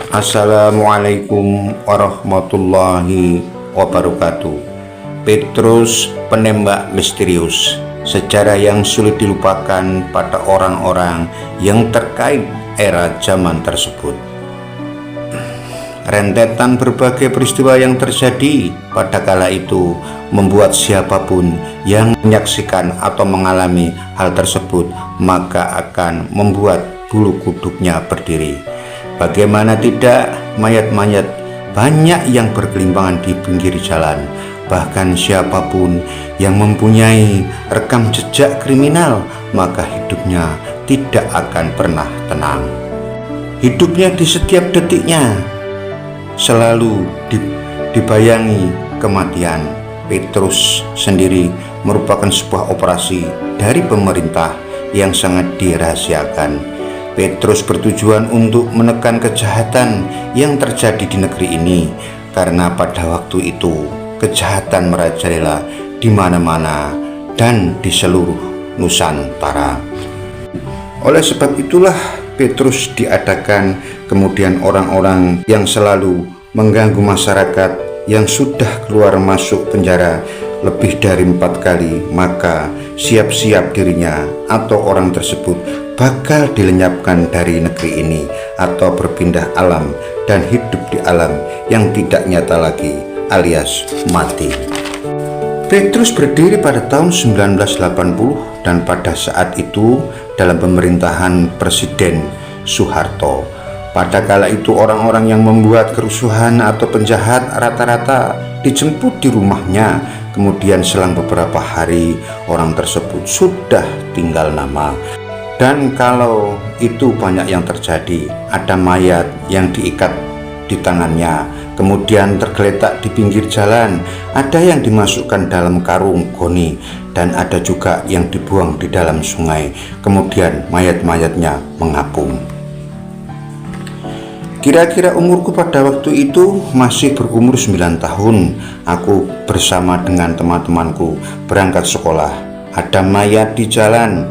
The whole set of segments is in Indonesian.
Assalamualaikum warahmatullahi wabarakatuh. Petrus penembak misterius, sejarah yang sulit dilupakan pada orang-orang yang terkait era zaman tersebut. Rentetan berbagai peristiwa yang terjadi pada kala itu membuat siapapun yang menyaksikan atau mengalami hal tersebut maka akan membuat bulu kuduknya berdiri. Bagaimana tidak, mayat-mayat banyak yang bergelimpangan di pinggir jalan. Bahkan siapapun yang mempunyai rekam jejak kriminal, maka hidupnya tidak akan pernah tenang. Hidupnya di setiap detiknya selalu dibayangi kematian. Petrus sendiri merupakan sebuah operasi dari pemerintah yang sangat dirahasiakan. Petrus bertujuan untuk menekan kejahatan yang terjadi di negeri ini, karena pada waktu itu kejahatan merajalela di mana-mana dan di seluruh Nusantara. Oleh sebab itulah Petrus diadakan, kemudian orang-orang yang selalu mengganggu masyarakat yang sudah keluar masuk penjara lebih dari 4 kali, maka siap-siap dirinya atau orang tersebut bakal dilenyapkan dari negeri ini atau berpindah alam dan hidup di alam yang tidak nyata lagi, alias mati. Petrus berdiri pada tahun 1980 dan pada saat itu dalam pemerintahan Presiden Soeharto. Pada kala itu orang-orang yang membuat kerusuhan atau penjahat rata-rata dijemput di rumahnya. Kemudian selang beberapa hari orang tersebut sudah tinggal nama. Dan kalau itu banyak yang terjadi, ada mayat yang diikat di tangannya, kemudian tergeletak di pinggir jalan, ada yang dimasukkan dalam karung goni, dan ada juga yang dibuang di dalam sungai, kemudian mayat-mayatnya mengapung. Kira-kira umurku pada waktu itu masih berumur 9 tahun. Aku bersama dengan teman-temanku berangkat sekolah. Ada mayat di jalan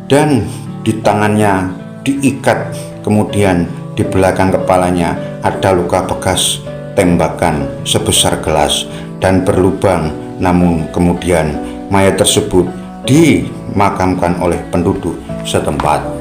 dan di tangannya diikat, kemudian di belakang kepalanya ada luka bekas tembakan sebesar gelas dan berlubang. Namun kemudian mayat tersebut dimakamkan oleh penduduk setempat.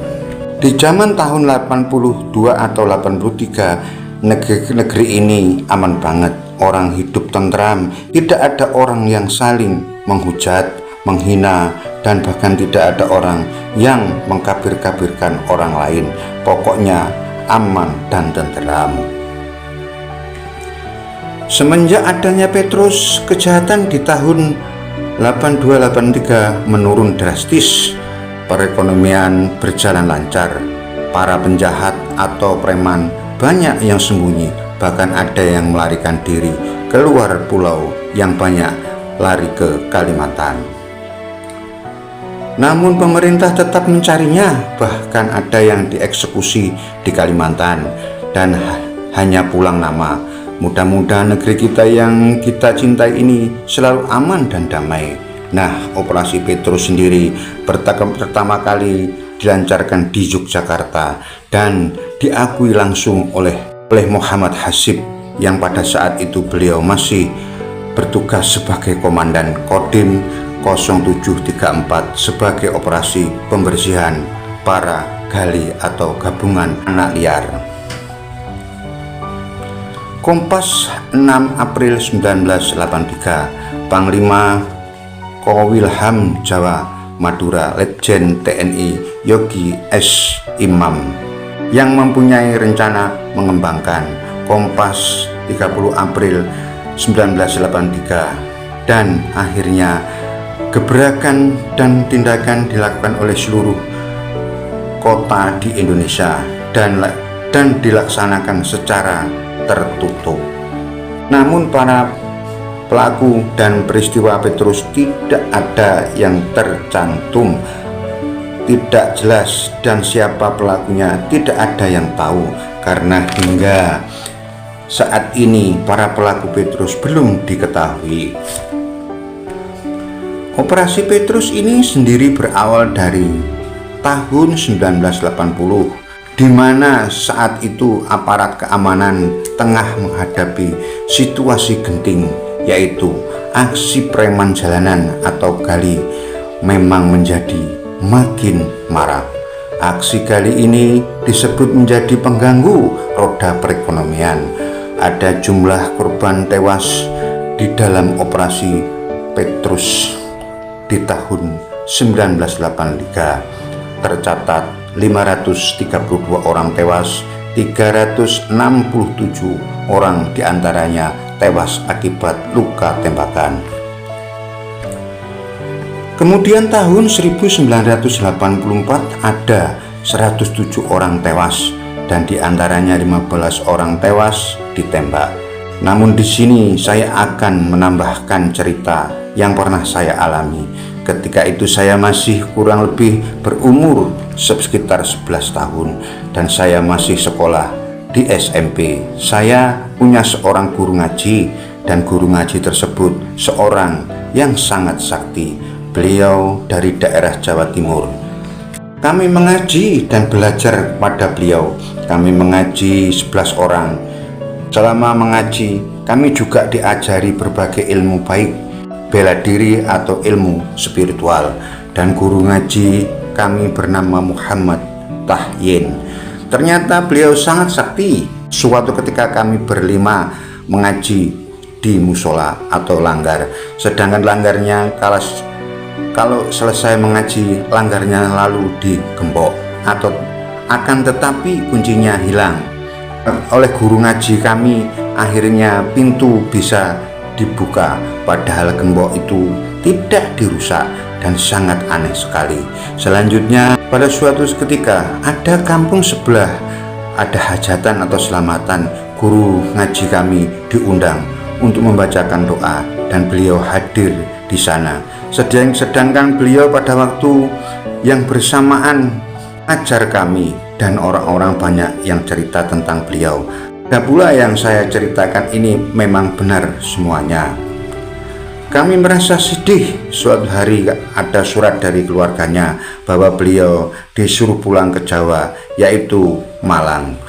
Di zaman tahun 82 atau 83, negeri ini aman banget, orang hidup tentram, tidak ada orang yang saling menghujat, menghina, dan bahkan tidak ada orang yang mengkafir-kafirkan orang lain. Pokoknya aman dan tentram. Semenjak adanya Petrus, kejahatan di tahun 82-83 menurun drastis. Perekonomian berjalan lancar, para penjahat atau preman banyak yang sembunyi, bahkan ada yang melarikan diri keluar pulau, yang banyak lari ke Kalimantan. Namun pemerintah tetap mencarinya, bahkan ada yang dieksekusi di Kalimantan dan hanya pulang nama. Mudah-mudahan negeri kita yang kita cintai ini selalu aman dan damai. Nah, operasi Petrus sendiri pertama kali dilancarkan di Yogyakarta dan diakui langsung oleh Muhammad Hasyib, yang pada saat itu beliau masih bertugas sebagai Komandan Kodim 0734 sebagai operasi pembersihan para gali atau gabungan anak liar. Kompas 6 April 1983, Panglima Kowilham Jawa Madura Letjen TNI Yogi S. Imam yang mempunyai rencana mengembangkan Kompas 30 April 1983, dan akhirnya gebrakan dan tindakan dilakukan oleh seluruh kota di Indonesia dan dilaksanakan secara tertutup. Namun para pelaku dan peristiwa Petrus tidak ada yang tercantum, tidak jelas, dan siapa pelakunya tidak ada yang tahu, karena hingga saat ini para pelaku Petrus belum diketahui. Operasi Petrus ini sendiri berawal dari tahun 1980 di mana saat itu aparat keamanan tengah menghadapi situasi genting, yaitu aksi preman jalanan atau gali memang menjadi makin marak. Aksi gali ini disebut menjadi pengganggu roda perekonomian. Ada jumlah korban tewas di dalam operasi Petrus di tahun 1983 tercatat 532 orang tewas, 367 orang diantaranya tewas akibat luka tembakan. Kemudian tahun 1984 ada 107 orang tewas dan diantaranya 15 orang tewas ditembak. Namun di sini saya akan menambahkan cerita yang pernah saya alami. Ketika itu saya masih kurang lebih berumur sekitar 11 tahun dan saya masih sekolah di SMP. Saya punya seorang guru ngaji dan guru ngaji tersebut seorang yang sangat sakti. Beliau dari daerah Jawa Timur. Kami mengaji dan belajar pada beliau. Kami mengaji 11 orang. Selama mengaji, kami juga diajari berbagai ilmu baik, bela diri atau ilmu spiritual. Dan guru ngaji kami bernama Muhammad Tahyin. Ternyata beliau sangat sakti. Suatu ketika kami berlima mengaji di musola atau langgar. Sedangkan langgarnya kalau selesai mengaji, langgarnya lalu digembok atau akan tetapi kuncinya hilang. Oleh guru ngaji kami, akhirnya pintu bisa dibuka, padahal gembok itu tidak dirusak dan sangat aneh sekali. Selanjutnya pada suatu ketika ada kampung sebelah ada hajatan atau selamatan, guru ngaji kami diundang untuk membacakan doa dan beliau hadir di sana. Sedangkan beliau pada waktu yang bersamaan ajar kami dan orang-orang banyak yang cerita tentang beliau. Dan pula yang saya ceritakan ini memang benar semuanya. Kami merasa sedih. Suatu hari ada surat dari keluarganya bahwa beliau disuruh pulang ke Jawa, yaitu Malang.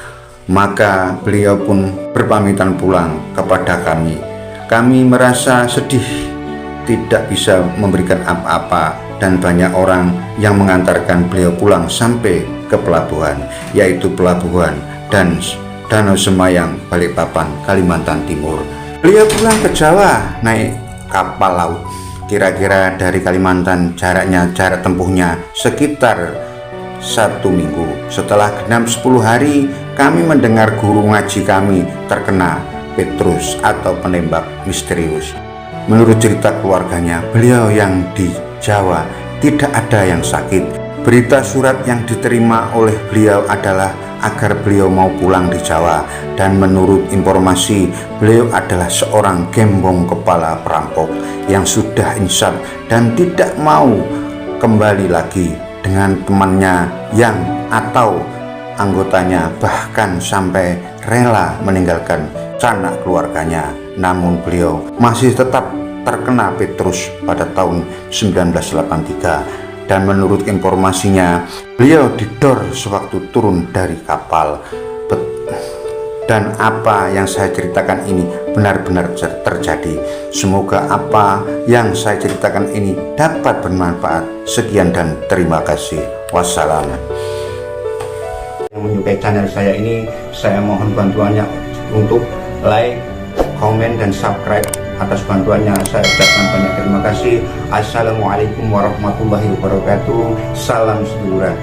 Maka beliau pun berpamitan pulang kepada kami. Kami merasa sedih, tidak bisa memberikan apa-apa, dan banyak orang yang mengantarkan beliau pulang sampai ke pelabuhan, yaitu pelabuhan dan Danau Semayang, Balikpapan, Kalimantan Timur. Beliau pulang ke Jawa naik kapal laut. Kira-kira dari Kalimantan jarak tempuhnya sekitar 1 minggu. Setelah genap 10 hari, kami mendengar guru ngaji kami terkena Petrus atau penembak misterius. Menurut cerita keluarganya, beliau yang di Jawa tidak ada yang sakit. Berita surat yang diterima oleh beliau adalah agar beliau mau pulang di Jawa, dan menurut informasi beliau adalah seorang gembong kepala perampok yang sudah insaf dan tidak mau kembali lagi dengan temannya yang atau anggotanya, bahkan sampai rela meninggalkan sanak keluarganya. Namun beliau masih tetap terkena Petrus pada tahun 1983. Dan menurut informasinya, beliau didor sewaktu turun dari kapal. Dan apa yang saya ceritakan ini benar-benar terjadi. Semoga apa yang saya ceritakan ini dapat bermanfaat. Sekian dan terima kasih. Wassalam. Yang menyukai channel saya ini, saya mohon bantuannya untuk like, komen, dan subscribe. Atas bantuannya saya ucapkan banyak terima kasih. Assalamualaikum warahmatullahi wabarakatuh. Salam sedulur.